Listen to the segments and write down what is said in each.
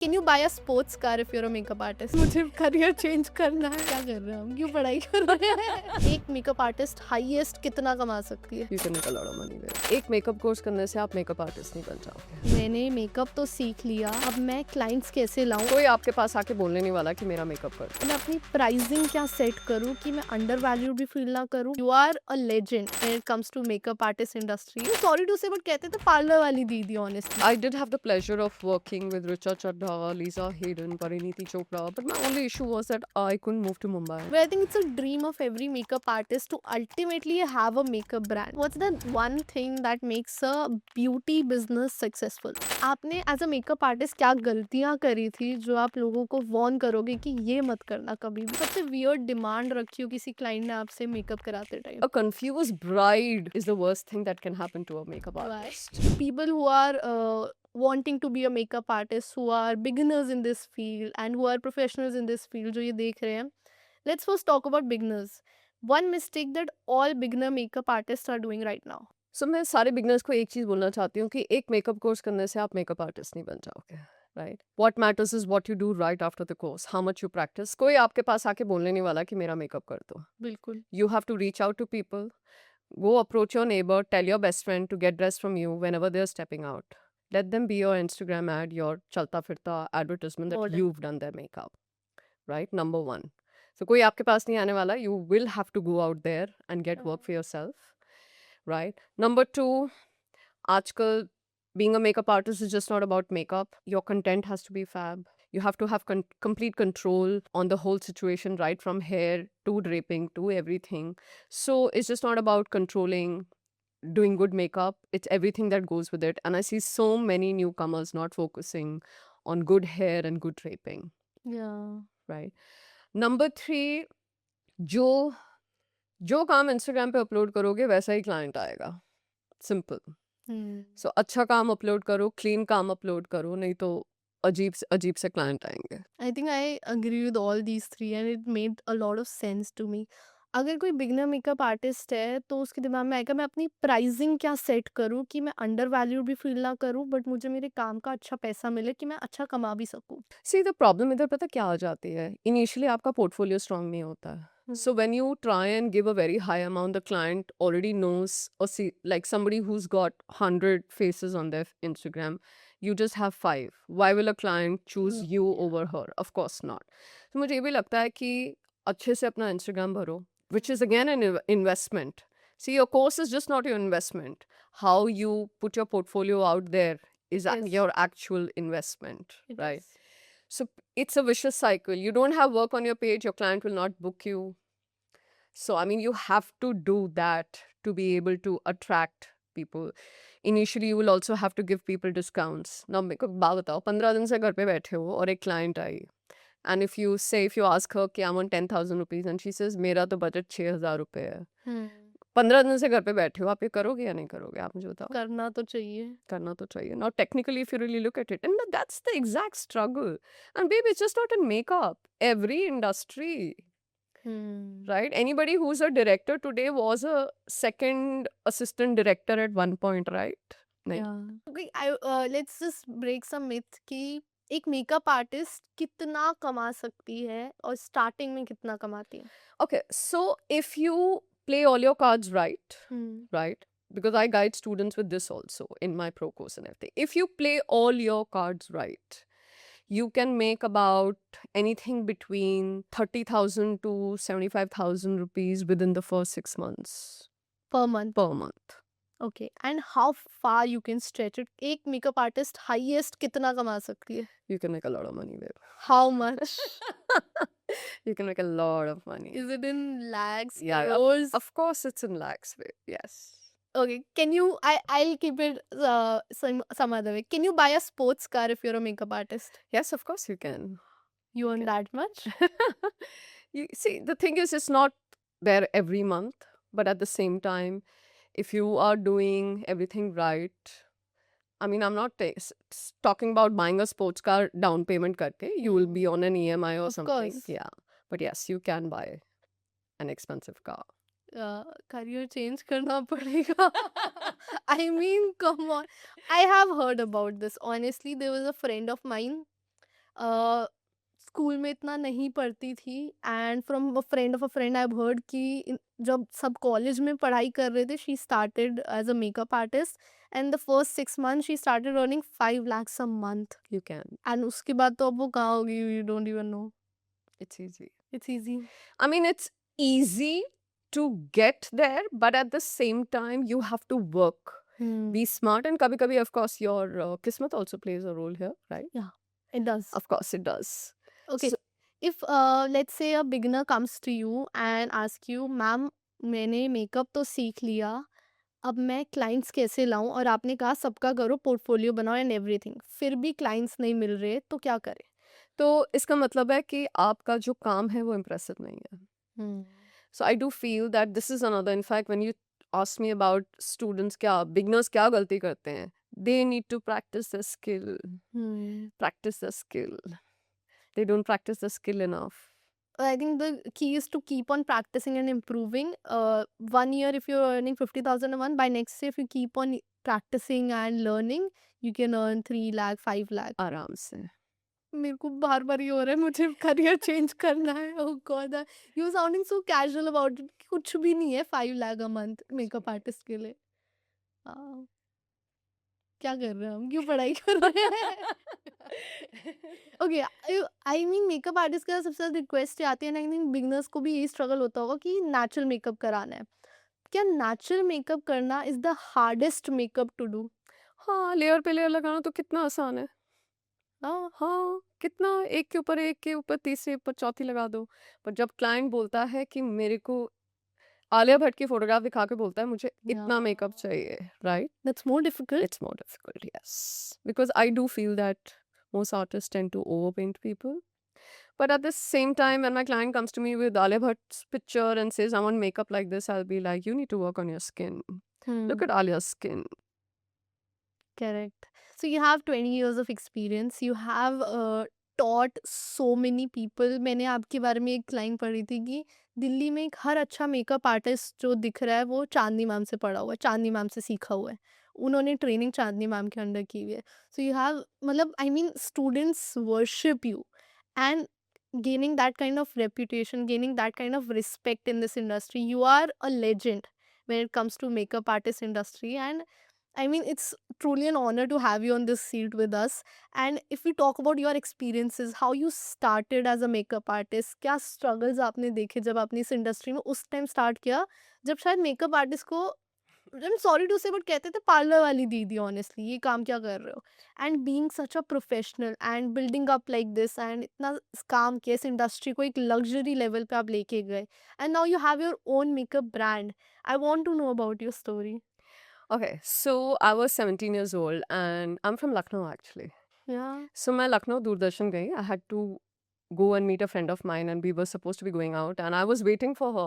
Can you buy a sports car if you're a makeup artist? मुझे career change करना है। क्या कर रहे हैं हम? क्यों पढ़ाई कर रहे हैं? एक मेकअप आर्टिस्ट हाईएस्ट कितना कमा सकती है? You can make a lot of money there. एक मेकअप कोर्स करने से आप मेकअप आर्टिस्ट नहीं बन जाओगे। मैंने मेकअप तो सीख लिया, अब मैं क्लाइंट्स कैसे लाऊं? कोई आपके पास आके बोलने नहीं वाला कि मेरा मेकअप कर दो। मैं अपनी प्राइसिंग क्या सेट करूं कि मैं अंडर वैल्यूड भी फील ना करूं? You are a legend when it comes to makeup artist industry. Sorry to say but कहते थे पार्लर वाली दीदी honestly. I did have the pleasure of working with Richa Chadha, Lisa Hayden, Pariniti Chopra, but my only issue was that I couldn't move to Mumbai. But I think it's a dream of every makeup artist to ultimately have a makeup brand. What's the one thing that makes a beauty business successful? आपने as a makeup artist क्या गलतियां करी थी जो आप लोगों को Warne करोगे कि ये मत करना कभी भी? सबसे वियर्ड डिमांड रखी हो किसी क्लाइंट ने आपसे मेकअप कराते time? A confused bride is the worst thing that can happen to a makeup artist. People who are wanting to be a makeup artist, who are beginners in this field and who are professionals in this field, जो ये देख रहे हैं, let's first talk about beginners. One mistake that all beginner makeup artists are doing right now. So मैं सारे beginners को एक चीज बोलना चाहती हूँ कि एक मेकअप कोर्स करने से आप मेकअप आर्टिस्ट नहीं बन जाओगे, right? What matters is what you do right after the course, how much you practice. कोई आपके पास आके बोलने नहीं वाला कि मेरा मेकअप कर दो। बिल्कुल। You have to reach out to people. Go approach your neighbor, tell your best friend to get dressed from you whenever they're stepping out. Let them be your Instagram ad, your chalta firta advertisement that Order. you've done their makeup. Right? Number one. So कोई आपके पास नहीं आने वाला. You will have to go out there and get work for yourself. Right? Number two, आजकल being a makeup artist is just not about makeup. Your content has to be fab. You have to have complete control on the whole situation, right from hair to draping to everything. So it's just not about controlling, doing good makeup. It's everything that goes with it. And I see so many newcomers not focusing on good hair and good draping, Yeah. right? Number three, जो जो काम Instagram पे upload करोगे वैसा ही client आएगा. Simple. सो अच्छा काम upload करो, क्लीन काम अपलोड करो, नहीं तो अजीब से क्लाइंट आएंगे। I think I agree with all these three and it made a lot of sense to me. अगर कोई बिगनर मेकअप आर्टिस्ट है तो उसके दिमाग में आएगा मैं अपनी प्राइसिंग क्या सेट करूं कि मैं अंडर वैल्यूड भी फील ना करूं बट मुझे मेरे काम का अच्छा पैसा मिले कि मैं अच्छा कमा भी सकूं. सी द प्रॉब्लम इधर पता क्या आ जाती है, इनिशियली आपका पोर्टफोलियो स्ट्रांग नहीं होता है. So when you try and give a very high amount, the client already knows or see like somebody who's got 100 faces on their Instagram, you just have 5. Why will a client choose you over her? Of course not. So मुझे ये भी लगता है कि अच्छे से अपना Instagram भरो, which is again an investment. See, your course is just not your investment. How you put your portfolio out there is Yes. your actual investment, It right? is. So it's a vicious cycle. You don't have work on your page, your client will not book you. So, I mean, you have to do that to be able to attract people. Initially, you will also have to give people discounts. Now, मेरे को बात बताओ, 15 दिन से घर पे बैठे हो और एक client I. And if you ask her कि I'm on 10,000 rupees and she says मेरा तो budget 6,000 रुपए है. 15 दिन से घर पे बैठे हो, आप ये करोगे या नहीं करोगे? आप मुझे बताओ. करना तो चाहिए. करना तो चाहिए. Now, technically, if you really look at it, and that's the exact struggle. And babe, it's just not in makeup. Every industry. Right? Anybody who's a director today was a second assistant director at one point, right? नहीं. Yeah. Okay, let's just break some myth कि एक makeup artist कितना कमा सकती है और starting में कितना कमाती है? Okay, so if you play all your cards right, right? Because I guide students with this also in my pro course and everything. If you play all your cards right, you can make about anything between 30,000 to 75,000 rupees within the first 6 months. Per month. Per month. Okay, and how far you can stretch it? एक makeup artist highest कितना कमा सकती है? You can make a lot of money, babe. How much? You can make a lot of money. Is it in lakhs, Yeah, crores? of course it's in lakhs, babe. Yes. Okay, can you? I'll keep it some other way. Can you buy a sports car if you're a makeup artist? Yes, of course you can. You earn that much? You see, the thing is, it's not there every month, but at the same time, if you are doing everything right, I mean, I'm not talking about buying a sports car down payment karke. You will be on an EMI or Of something. course. Yeah, but yes, you can buy an expensive car. Career change करना पड़ेगा. I mean, come on. I have heard about this. Honestly, there was a friend of mine. School में इतना नहीं पढ़ती थी, and from a friend of a friend I have heard कि जब सब कॉलेज में पढ़ाई कर रहे थे, she started as a makeup artist, and the first 6 month she started earning 5 lakhs a month, You can. And उसके बाद तो अब वो कहाँ होगी, you don't even know. It's easy. It's easy. I mean, it's easy to get there, but at the same time, you have to work. Be smart, and kabhi kabhi, of course, your kismat also plays a role here, right? Yeah, it does. Of course, it does. Okay, So, if let's say a beginner comes to you and ask you, ma'am मैंने makeup तो सीख लिया, अब मैं clients कैसे लाऊं, और आपने कहा सबका करो, पोर्टफोलियो बनाओ एंड एवरीथिंग, फिर भी क्लाइंट्स नहीं मिल रहे, तो क्या करें? तो इसका मतलब है कि आपका जो काम है वो impressive नहीं है. So I do feel that this is another. In fact, when you ask me about students, क्या beginners क्या गलती करते हैं, they need to practice the skill. Practice the skill. They don't practice the skill enough. I think the key is to keep on practicing and improving. 1 year, if you're earning 50,000 a month, by next year, if you keep on practicing and learning, you can earn 3 lakh, 5 lakh. आराम से. मेरे को बार बार ये हो रहा है, मुझे career change करना है. Oh god, you sounding so casual about it. कुछ भी नहीं है 5 lakh a month makeup artist के लिए. हाँ, क्या कर रहे हैं हम, क्यों पढ़ाई कर रहे हैं? Okay, I mean makeup artist का सबसे ज़्यादा रिक्वेस्ट आती है ना, आई थिंक बिगिनर्स को भी यही स्ट्रगल होता होगा कि नेचुरल मेकअप कराना है. क्या नेचुरल मेकअप करना is the hardest makeup to do? हाँ, लेयर पे लेयर लगाना तो कितना आसान है. हाँ. हाँ, कितना एक के ऊपर तीसरे ऊपर चौथी लगा दो. पर जब क्लाइंट बोलता है कि मेरे को आलिया भट्ट की फोटोग्राफ दिखा के बोलता है मुझे इतना मेकअप चाहिए, right? That's more difficult. It's more difficult, yes. Because I do feel that most artists tend to overpaint people. But at the same time, when my client comes to me with Alia Bhatt's picture and says, I want makeup like this, I'll be like, you need to work on your skin. Look at Alia's skin. Correct. So you have 20 years of experience. You have taught so many people. मैंने आपके बारे में एक line पढ़ी थी कि दिल्ली में एक हर अच्छा मेकअप आर्टिस्ट जो दिख रहा है वो चांदनी मैम से पढ़ा हुआ है, चांदनी मैम से सीखा हुआ है. उन्होंने ट्रेनिंग चांदनी मैम के अंडर की हुई है. सो यू हैव, मतलब I mean students worship you, and gaining that kind of reputation, gaining that kind of respect in this industry. You are a legend when it comes to makeup artist industry, and I mean, it's truly an honor to have you on this seat with us. And if we talk about your experiences, how you started as a makeup artist, क्या struggles आपने देखे जब आपने इस industry में उस time start किया, जब शायद मेकअप आर्टिस्ट को, I am sorry to say, but कहते थे पार्लर वाली दीदी, ऑनेस्टली ये काम क्या कर रहे हो, and being such a professional and building up like this, and इतना काम किया इस इंडस्ट्री को एक लग्जरी लेवल पे आप लेके गए, and now you have your own makeup brand. I want to know about your story. Okay, so I was 17 years old and I'm from Lucknow actually. Yeah. So मैं लखनऊ दूरदर्शन गई. I had to go and meet a friend of mine and we were supposed to be going out and I was waiting for her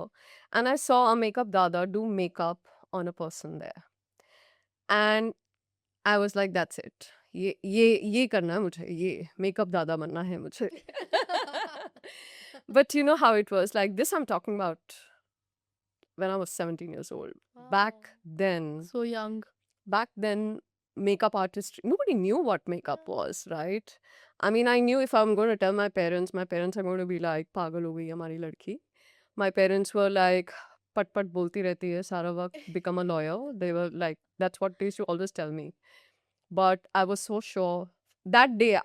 and I saw a makeup dada do makeup on a person there. And I was like, that's it. ये करना है मुझे, ये makeup dada बनना है मुझे. But you know how it was. Like this I'm talking about when I was 17 years old. Back then, So young. back then, makeup artist, nobody knew what makeup was, right? I mean, I knew if I'm going to tell my parents are going to be like, pagal ho gayi hamari ladki. My parents were like, pat pat bolti rehti hai sara waqt, become a lawyer. They were like, that's what they used to always tell me. But I was so sure that day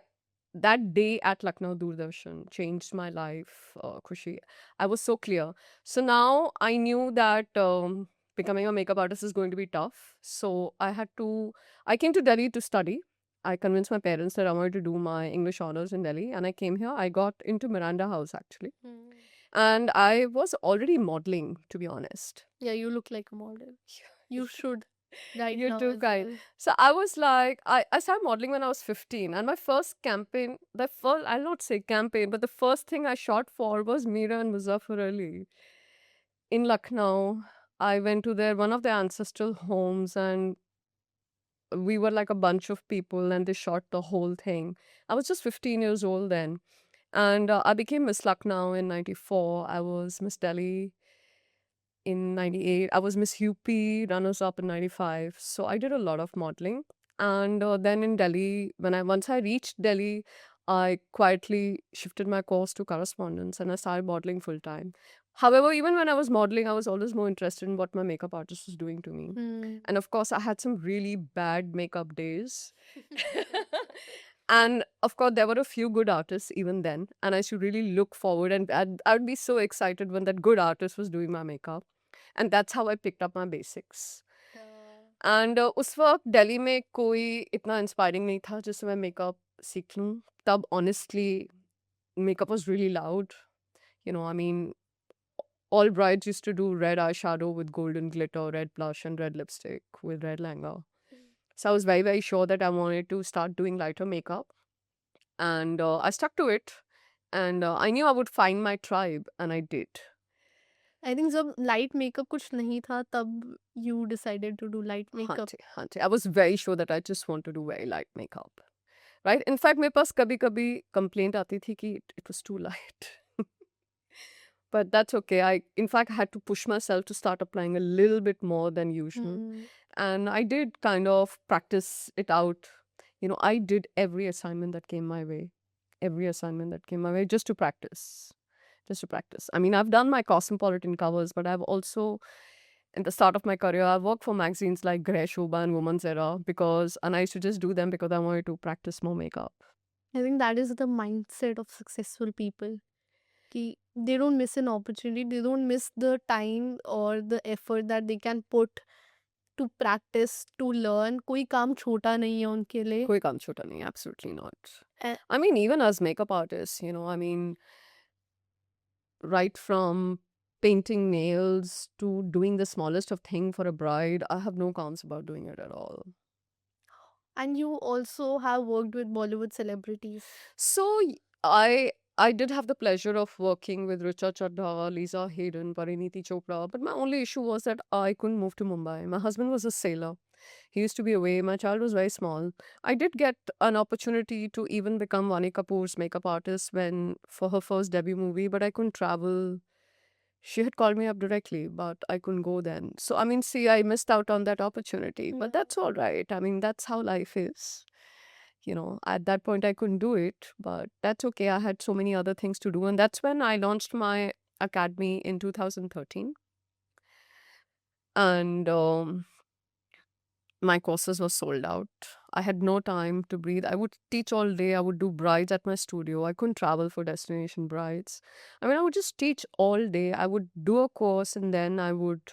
at Lucknow Doordarshan changed my life, Khushi. I was so clear. So now I knew that becoming a makeup artist is going to be tough. So I came to Delhi to study. I convinced my parents that I wanted to do my English honors in Delhi. And I came here. I got into Miranda House actually. And I was already modeling, to be honest. Yeah, you look like a model. You should. Right You now too, as kind. well. So I was like, I started modeling when I was 15. And my first campaign, I'll not say campaign, but the first thing I shot for was Meera and Muzaffar Ali in Lucknow. I went to one of their ancestral homes, and we were like a bunch of people, and they shot the whole thing. I was just 15 years old then. And I became Miss Lucknow in 94. I was Miss Delhi in 98. I was Miss UP, runners up in 95. So I did a lot of modeling. And then in Delhi, once I reached Delhi, I quietly shifted my course to correspondence and I started modeling full time. However, even when I was modeling, I was always more interested in what my makeup artist was doing to me. And of course, I had some really bad makeup days. And of course, there were a few good artists even then. And I should really look forward and I'd be so excited when that good artist was doing my makeup. And that's how I picked up my basics. And उस वक़्त दिल्ली में कोई इतना inspiring नहीं था जिससे मैं makeup सीख लूँ। तब honestly makeup was really loud, you know, I mean, all brides used to do red eyeshadow with golden glitter, red blush and red lipstick with red lehenga. So I was very, very sure that I wanted to start doing lighter makeup and I stuck to it and I knew I would find my tribe and I did. I think जब light makeup कुछ नहीं था तब you decided to do light makeup. हाँ जी, I was very sure that I just want to do very light makeup, right? In fact, मेरे पास कभी-कभी complaint आती थी कि it was too light. But that's okay. I, in fact, had to push myself to start applying a little bit more than usual. And I did kind of practice it out. You know, I did every assignment that came my way. Every assignment that came my way just to practice. Just to practice. I mean, I've done my Cosmopolitan covers, but I've also, in the start of my career, I've worked for magazines like Grey Shobha and Woman's Era and I used to just do them because I wanted to practice more makeup. I think that is the mindset of successful people. कि they don't miss an opportunity, they don't miss the time or the effort that they can put to practice, to learn. कोई काम छोटा नहीं है उनके लिए. कोई काम छोटा नहीं, absolutely not. Eh. I mean, even as makeup artists, you know, I mean, right from painting nails to doing the smallest of thing for a bride, I have no qualms about doing it at all. And you also have worked with Bollywood celebrities. So I did have the pleasure of working with Richa Chadha, Lisa Hayden, Pariniti Chopra, but my only issue was that I couldn't move to Mumbai. My husband was a sailor. He used to be away. My child was very small. I did get an opportunity to even become Vani Kapoor's makeup artist for her first debut movie, but I couldn't travel. She had called me up directly, but I couldn't go then. So, I mean, see, I missed out on that opportunity, but that's all right. I mean, that's how life is. You know, at that point, I couldn't do it, but that's okay. I had so many other things to do. And that's when I launched my academy in 2013. And my courses were sold out. I had no time to breathe. I would teach all day. I would do brides at my studio. I couldn't travel for destination brides. I mean, I would just teach all day. I would do a course and then I would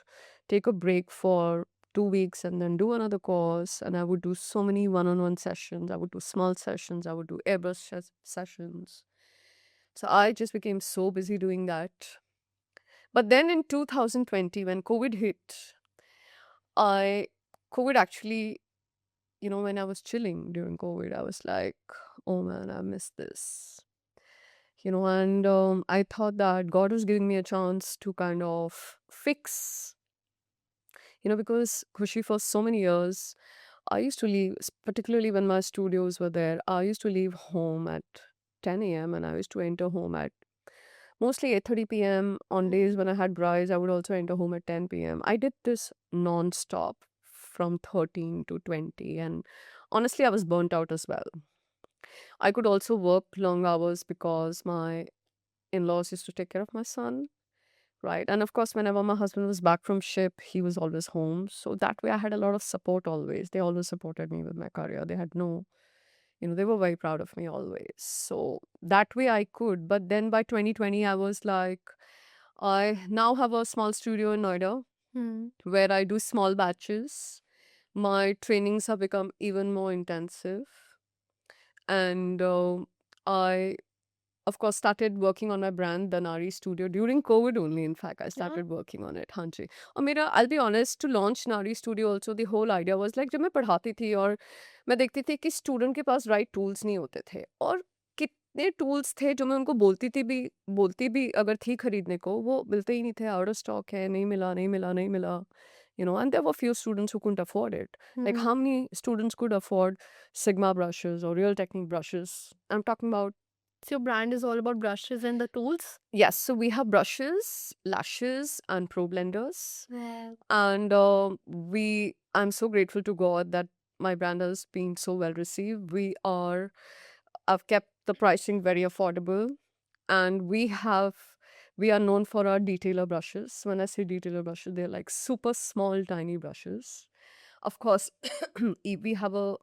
take a break for 2 weeks and then do another course. And I would do so many one-on-one sessions. I would do small sessions. I would do airbrush sessions. So I just became so busy doing that. But then in 2020, when COVID hit, COVID actually, you know, when I was chilling during COVID, I was like, oh man, I missed this. You know, and I thought that God was giving me a chance to kind of fix, you know, because Khushi, for so many years, I used to leave, particularly when my studios were there, I used to leave home at 10 a.m. and I used to enter home at mostly 8:30 p.m. On days when I had brides, I would also enter home at 10 p.m. I did this non-stop from 13 to 20 and honestly, I was burnt out as well. I could also work long hours because my in-laws used to take care of my son, right? And of course, whenever my husband was back from ship, he was always home. So that way I had a lot of support always. They always supported me with my career. They had no, you know, they were very proud of me always. So that way I could. But then by 2020, I was like, I now have a small studio in Noida where I do small batches. My trainings have become even more intensive. And I, of course, started working on my brand, The Nari Studio, during COVID only. In fact, I started working on it. हाँ जी. और मेरा, I'll be honest, to launch Nari Studio also, the whole idea was like, जब मैं पढ़ाती थी और मैं देखती थी कि स्टूडेंट के पास राइट टूल्स नहीं होते थे और कितने टूल्स थे जो मैं उनको बोलती भी अगर थी खरीदने को, वो मिलते ही नहीं थे, आउट ऑफ स्टॉक है, नहीं मिला. You know, and there were few students who couldn't afford it. Like, how many students could afford Sigma brushes or Real Technique brushes? I'm talking about. So your brand is all about brushes and the tools? Yes, so we have brushes, lashes, and pro blenders. Wow. And I'm so grateful to God that my brand has been so well received. I've kept the pricing very affordable, and we are known for our detailer brushes. When I say detailer brushes, they're like super small, tiny brushes. Of course, we have a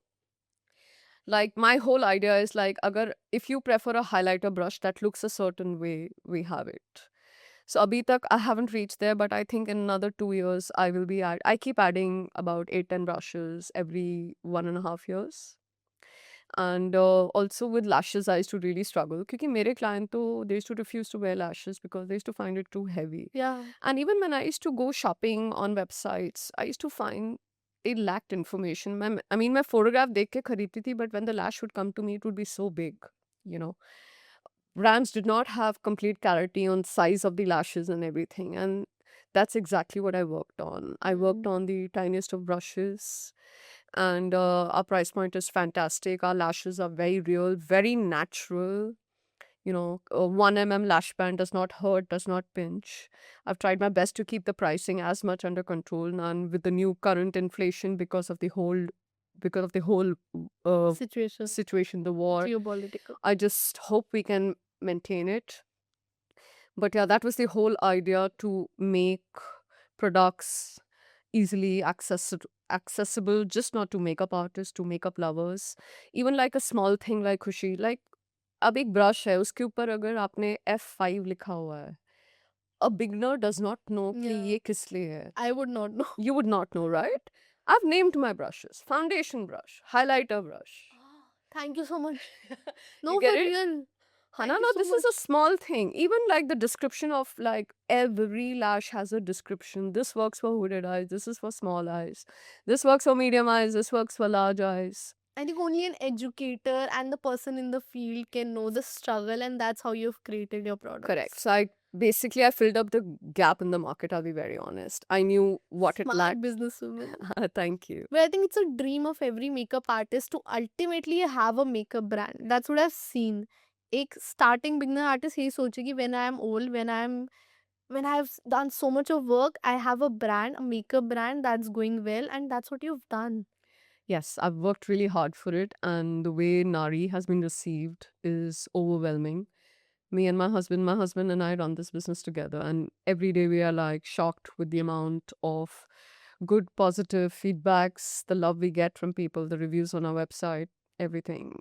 like my whole idea is like agar if you prefer a highlighter brush that looks a certain way, we have it. So abhi tak I haven't reached there, but I think in another 2 years I will be I keep adding about 8-10 brushes every 1.5 years. And also with lashes, I used to really struggle. Because mere client to they used to refuse to wear lashes because they used to find it too heavy. Yeah. And even when I used to go shopping on websites, I used to find they lacked information. I mean, my photograph dekh ke khareedti thi, but when the lash would come to me, it would be so big, you know. Brands did not have complete clarity on size of the lashes and everything. And that's exactly what I worked on. I worked on the tiniest of brushes, and our price point is fantastic. Our lashes are very real, very natural. 1 lash band does not hurt, does not pinch. I've tried my best to keep the pricing as much under control, and with the new current inflation because of the whole Situation. situation, the war, Geopolitical. I just hope we can maintain it. But yeah, that was the whole idea, to make products easily accessible, just not to makeup artists, to makeup lovers. Even like a small thing like Khushi, like अब एक brush है उसके ऊपर अगर आपने F5 लिखा हुआ है, a beginner does not know कि Yeah. ये किस लिए है. I would not know. You would not know, right? I've named my brushes: foundation brush, highlighter brush. Thank you so much. You No, get for it? real. Hana, Thank you no, so this is a much. small thing. Even like the description of like every lash has a description. This works for hooded eyes. This is for small eyes. This works for medium eyes. This works for large eyes. I think only an educator and the person in the field can know the struggle, and that's how you've created your products. Correct. So I filled up the gap in the market. I'll be very honest. I knew what it Smart lacked. businesswoman. Thank you. But I think it's a dream of every makeup artist to ultimately have a makeup brand. That's what I've seen. एक starting beginner artist यही सोचे कि when I am old, when I've done so much of work, I have a brand, a makeup brand that's going well, and that's what you've done. Yes, I've worked really hard for it, and the way Nari has been received is overwhelming. Me and my husband and I run this business together, and every day we are like shocked with the amount of good, positive feedbacks, the love we get from people, the reviews on our website, everything.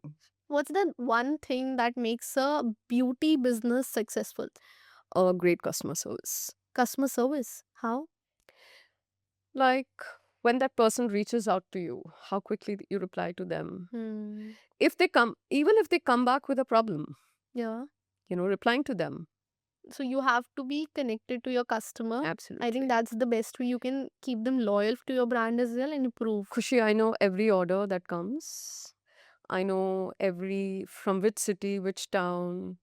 What's the one thing that makes a beauty business successful? A great customer service. Customer service. How? Like when that person reaches out to you, how quickly you reply to them. Even if they come back with a problem, Yeah. replying to them. So you have to be connected to your customer. Absolutely. I think that's the best way you can keep them loyal to your brand as well and improve. Khushi, I know every order that comes. I know from which city, which town,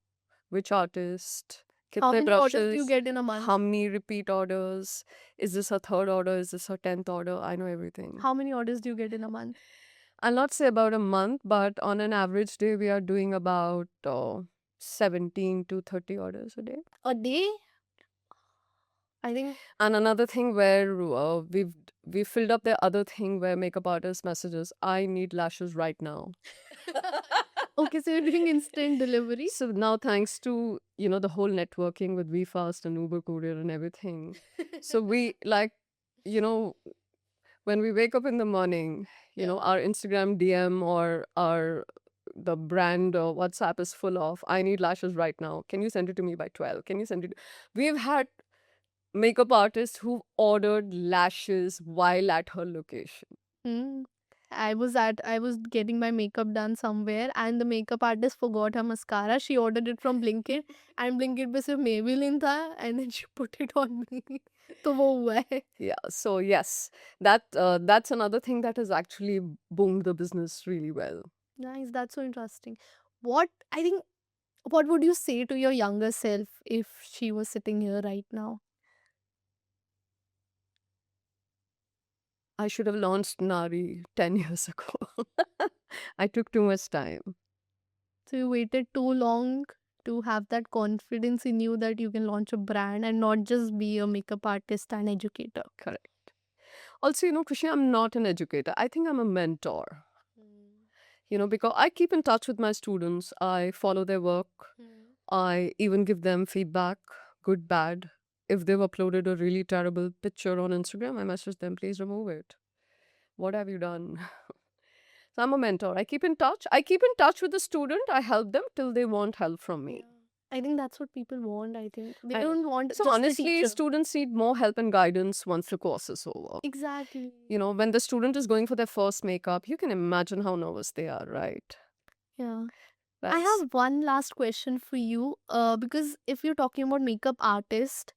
which artist, How kitne many orders do you brushes, get in a month? how many repeat orders, is this a third order, is this a 10th order? I know everything. How many orders do you get in a month? I'll not say about a month, but on an average day, we are doing about 17 to 30 orders a day. A day? I think. And another thing where we filled up the other thing where makeup artist messages, I need lashes right now. Okay, so you're doing instant delivery. So now, thanks to the whole networking with VFast and Uber Courier and everything, so we when we wake up in the morning, our Instagram DM or the brand WhatsApp is full of, I need lashes right now. Can you send it to me by 12? Can you send it? We've had makeup artists who ordered lashes while at her location. I was getting my makeup done somewhere, and the makeup artist forgot her mascara. She ordered it from Blinkit, and Blinkit पे सिर्फ Maybelline था, and then she put it on me. तो वो हुआ है. Yeah, so yes, that's another thing that has actually boomed the business really well. Nice, that's so interesting. What would you say to your younger self if she was sitting here right now? I should have launched Nari 10 years ago. I took too much time. So you waited too long to have that confidence in you that you can launch a brand and not just be a makeup artist and educator. Correct. Also, Khushi, I'm not an educator. I think I'm a mentor. because I keep in touch with my students. I follow their work. I even give them feedback, good, bad. If they've uploaded a really terrible picture on Instagram, I message them, please remove it. What have you done? So I'm a mentor. I keep in touch. I keep in touch with the student. I help them till they want help from me. I think that's what people want. I think they I- don't want So just honestly, the teacher. students need more help and guidance once the course is over. Exactly. When the student is going for their first makeup, you can imagine how nervous they are, right? Yeah. I That's have one last question for you. Because if you're talking about makeup artist,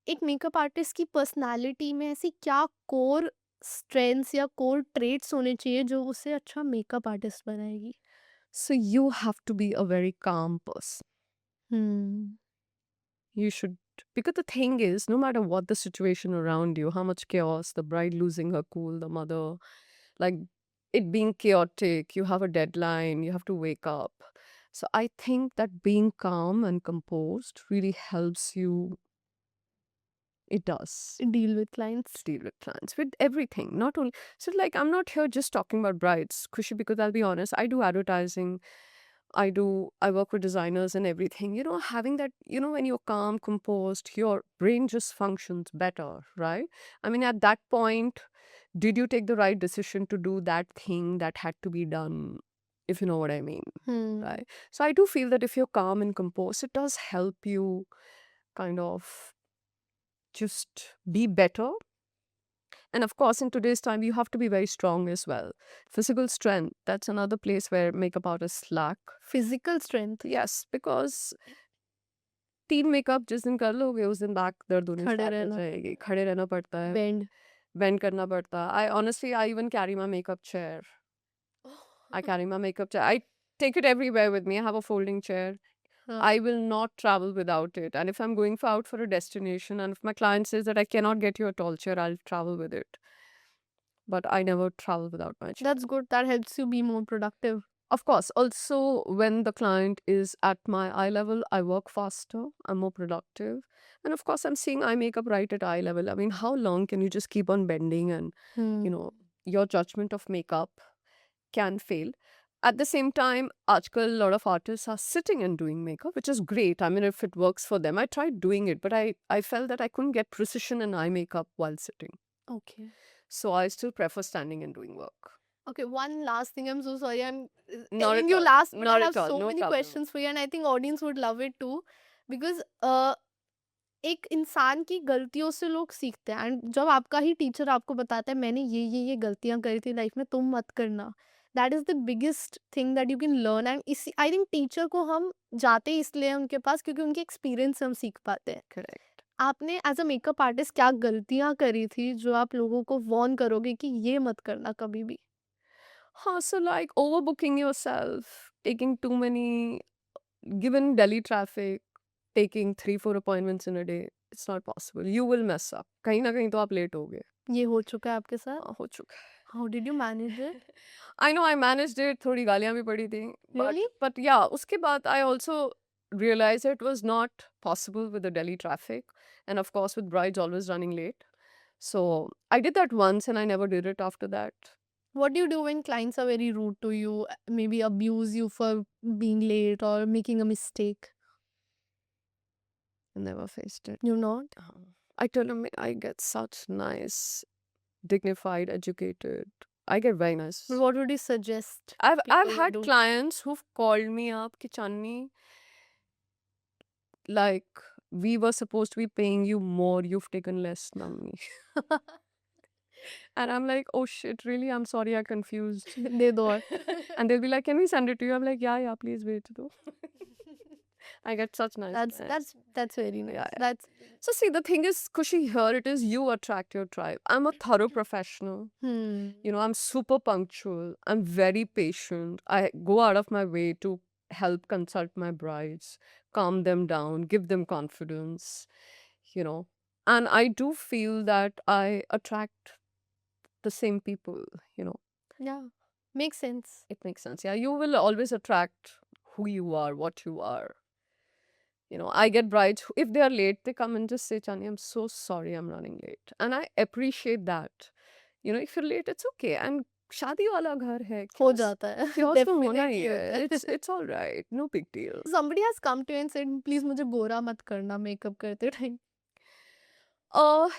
एक makeup artist की personality में ऐसी क्या core strengths या core traits होने चाहिए जो उसे अच्छा मेकअप आर्टिस्ट बनाएगी? so you have to be a very calm person. Hmm. You should, because the thing is, no matter what the situation around you, how much chaos, the bride losing her cool, the mother, like it being chaotic, you have a deadline, you have to wake up. So I think that being calm and composed really helps you. It does. Deal with clients. Deal with clients with everything, not only. So, like, I'm not here just talking about brides, Khushi, because I'll be honest, I do advertising. I work with designers and everything. Having that, when you're calm, composed, your brain just functions better, right? I mean, at that point, did you take the right decision to do that thing that had to be done, if you know what I mean, right? So I do feel that if you're calm and composed, it does help you kind of just be better. And of course, in today's time, you have to be very strong as well. Physical strength, that's another place where makeup artists lack. Physical strength Yes, because 3 makeup जिस दिन कर लोगे उस दिन back दर्द होनी खड़े start हो रहना जाएगी, खड़े रहना पड़ता है, बेंड बेंड करना पड़ता है. I even carry my makeup chair. I carry my makeup chair. I take it everywhere with me. I have a folding chair. I will not travel without it. And if I'm going out for a destination, and if my client says that I cannot get you a tall chair, I'll travel with it. But I never travel without my chair. That's good. That helps you be more productive. Of course, also when the client is at my eye level, I work faster, I'm more productive. And of course, I'm seeing eye makeup right at eye level. I mean, how long can you just keep on bending and, your judgment of makeup can fail. At the same time, आजकल a lot of artists are sitting and doing makeup, which is great. I mean, if it works for them. I tried doing it, but I felt that I couldn't get precision in eye makeup while sitting. Okay. So I still prefer standing and doing work. Okay, one last thing. I'm so sorry. I'm Not telling at you all. last, but Not I at have all. so No many problem. questions for you, and I think audience would love it too. Because एक इंसान की गलतियों से लोग सीखते हैं and जब आपका ही टीचर आपको बताता है मैंने ये गलतियां करी थी लाइफ में तुम मत करना that is the biggest thing that you can learn and इसी आई थिंक टीचर को हम जाते ही इसलिए हैं उनके पास क्योंकि उनके एक्सपीरियंस से हम सीख पाते हैं Correct. आपने एज अ मेकअप आर्टिस्ट क्या गलतियां करी थी जो आप लोगों को वॉर्न करोगे कि ये मत करना कभी भी So like overbooking yourself, taking too many, given Delhi traffic, taking 3-4 appointments in a day, it's not possible. You will mess up. कहीं ना कहीं तो आप late हो गए. ये हो चुका है आपके साथ हाँ, हो चुका है. How did you manage it I know I managed it. थोड़ी गालियाँ भी पड़ी थी. Really? But yeah, उसके बाद I also realized it was not possible with the Delhi traffic. And of course with brides always running late. So I did that once and I never did it after that. What do you do when clients are very rude to you, maybe abuse you for being late or making a mistake? I never faced it. You not? I tell them I get such nice, dignified, educated. I get very nice. But what would you suggest? I've people had do? clients who've called me up, ki Channi, like we were supposed to be paying you more, you've taken less, Namni. And I'm like, oh shit, really? I'm sorry, I confused. दे दो और And they'll be like, can we send it to you? I'm like, yeah, please wait. Do. I get such nice clients. that's very nice. Yeah, yeah. That's So see, the thing is, Kushi, here it is you attract your tribe. I'm a thorough professional. I'm super punctual. I'm very patient. I go out of my way to help consult my brides, calm them down, give them confidence, And I do feel that I attract the same people, yeah, makes sense. It makes sense. Yeah, you will always attract who you are, what you are. I get brides, if they are late, they come and just say, Chani, I'm so sorry I'm running late. And I appreciate that. If you're late, it's okay. And शादी वाला घर है, हो chaos जाता है chaos तो होना ही definitely है. होता है. It's all right, no big deal. Somebody has come to you and said please मुझे गोरा मत करना मेकअप करते time.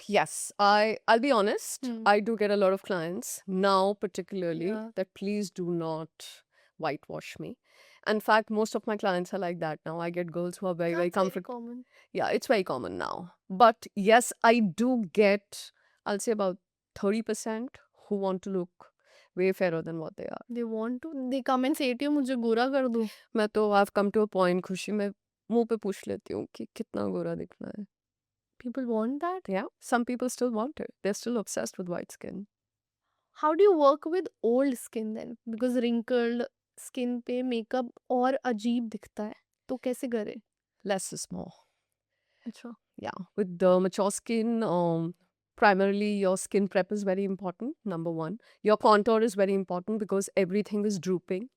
Yes, I'll be honest. Hmm. I do get a lot of clients now, particularly, Yeah. that please do not whitewash me. In fact, most of my clients are like that now. I get girls who are very, very That's very comfortable. common. Yeah, it's very common now. But yes, I do get, I'll say about 30% who want to look way fairer than what they are. They want to, they come and say to you मुझे गोरा कर दो. मैं तो I've come to a point, खुशी मैं मुंह पे पूछ लेती हूँ कि कितना गोरा दिखना है. People want that. Yeah, some people still want it. They're still obsessed with white skin. How do you work with old skin then? Because wrinkled skin पे makeup और अजीब दिखता है. तो कैसे करें? Less is more. अच्छा. Yeah, with the mature skin, primarily your skin prep is very important. Number one, your contour is very important because everything is drooping.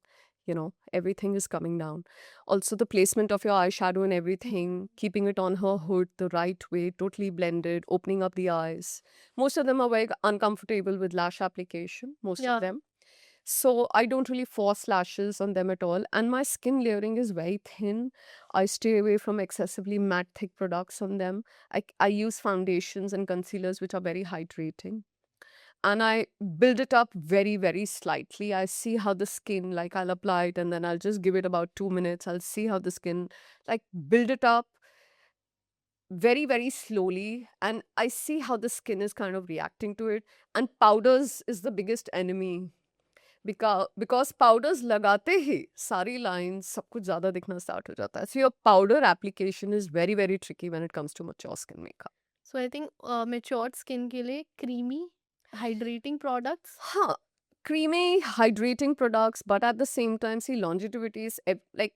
You know, everything is coming down. Also, the placement of your eyeshadow and everything, keeping it on her hood the right way, totally blended, opening up the eyes. Most of them are very uncomfortable with lash application. Most Yeah. of them. So I don't really force lashes on them at all. And my skin layering is very thin. I stay away from excessively matte, thick products on them. I use foundations and concealers which are very hydrating. And I build it up very, very slightly. I see how the skin, like I'll apply it and then I'll just give it about 2 minutes. I'll see how the skin, like build it up very, very slowly. And I see how the skin is kind of reacting to it. And powders is the biggest enemy. Because powders लगाते ही सारी lines सब कुछ ज़्यादा दिखना start हो जाता है. So your powder application is very, very tricky when it comes to mature skin makeup. So I think matured skin के लिए creamy hydrating products. हाँ, creamy, hydrating products, but at the same time, see, longevity is like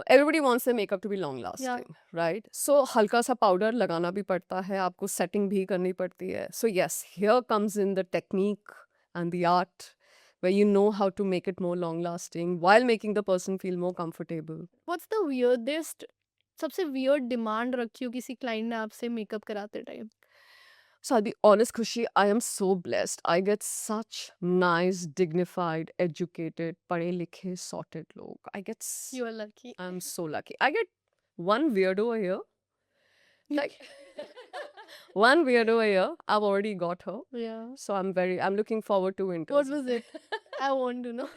everybody wants their makeup to be long lasting, right? So हल्का सा powder लगाना भी पड़ता है, आपको setting भी करनी पड़ती है. So yes, here comes in the technique and the art where you know how to make it more long lasting while making the person feel more comfortable. What's the weirdest, सबसे weird demand रखी हो किसी client ने आपसे makeup कराते time? So I'll be honest, Khushi, I am so blessed. I get such nice, dignified, educated, पढ़े लिखे, sorted log. You are lucky. I'm so lucky. I get one weirdo a year. Like one weirdo a year. I've already got her. Yeah. So I'm looking forward to winter. What was it? I want to know.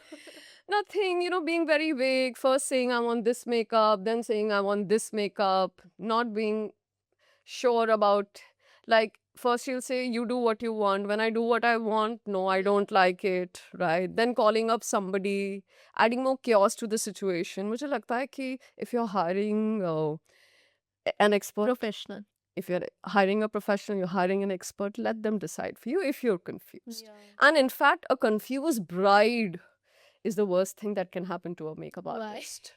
Nothing, being very vague. First saying I want this makeup, then saying I want this makeup, not being sure about, like, first you'll say you do what you want. When I do what I want, no, I don't like it, right? Then calling up somebody, adding more chaos to the situation. मुझे लगता है कि if you're hiring an expert, Professional. if you're hiring a professional, you're hiring an expert, let them decide for you if you're confused. Yeah. And in fact, a confused bride is the worst thing that can happen to a makeup Why? artist.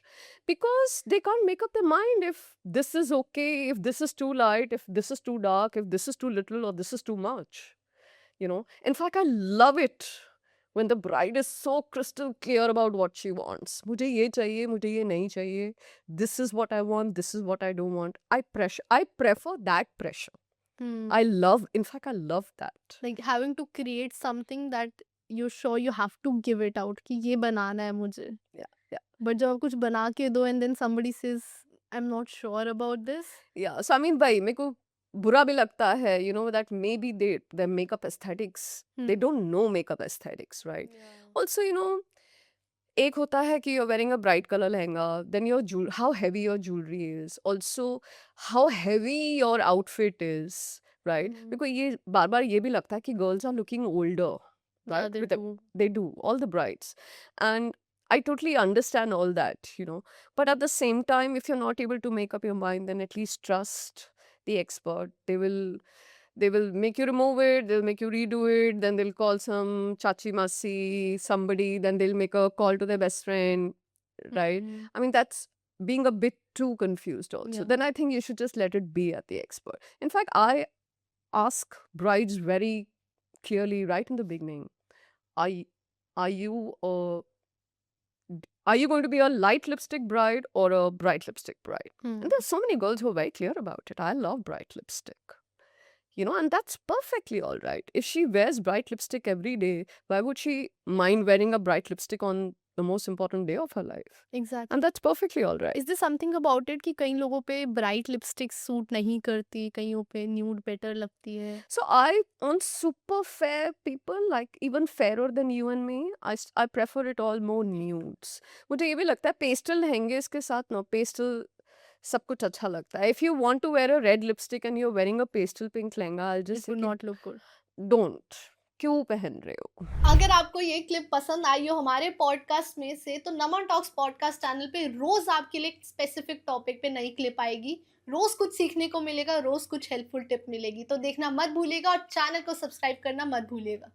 Because they can't make up their mind if this is okay, if this is too light, if this is too dark, if this is too little or this is too much. In fact, I love it when the bride is so crystal clear about what she wants. मुझे ये चाहिए, मुझे ये नहीं चाहिए. This is what I want, this is what I don't want. I prefer that pressure. Hmm. In fact, I love that. Like having to create something that you're sure you have to give it out कि ये बनाना है मुझे. Yeah. But जब आप कुछ बना के दो and then somebody says I'm not sure about this. Yeah, so I mean, भाई मेरे को बुरा भी लगता है, that maybe their makeup aesthetics, they don't know makeup aesthetics, right? Also, एक होता है कि you're wearing a bright color lehenga, then how heavy your jewelry is, also how heavy your outfit is, right? Because ये बार-बार ये भी लगता है कि girls are looking older, right? Yeah, they With do. They do, all the brides. And I totally understand all that, But at the same time, if you're not able to make up your mind, then at least trust the expert. They will make you remove it, they'll make you redo it, then they'll call some chachi masi, somebody, then they'll make a call to their best friend, right? I mean, that's being a bit too confused also. Yeah. Then I think you should just let it be at the expert. In fact, I ask brides very clearly right in the beginning, are you going to be a light lipstick bride or a bright lipstick bride? And there's so many girls who are very clear about it. I love bright lipstick. and that's perfectly all right. If she wears bright lipstick every day, why would she mind wearing a bright lipstick on the most important day of her life? Exactly And that's perfectly all right. Is this something about it कि कई लोगों पे bright lipstick suit नहीं करती, कईयों पे nude better लगती है? So on super fair people, like even fairer than you and me, I prefer it all more nudes. मुझे ये भी लगता है पेस्टल लहंगे इसके साथ ना, पेस्टल सब कुछ अच्छा लगता है. If you want to wear a red lipstick and you're wearing a pastel pink lehenga, I'll it just say would कि नॉट लुक गुड। don't. क्यों पहन रहे हो? अगर आपको ये क्लिप पसंद आई हो हमारे पॉडकास्ट में से, तो नमन टॉक्स पॉडकास्ट चैनल पे रोज आपके लिए स्पेसिफिक टॉपिक पे नई क्लिप आएगी। रोज कुछ सीखने को मिलेगा, रोज कुछ हेल्पफुल टिप मिलेगी, तो देखना मत भूलिएगा और चैनल को सब्सक्राइब करना मत भूलिएगा।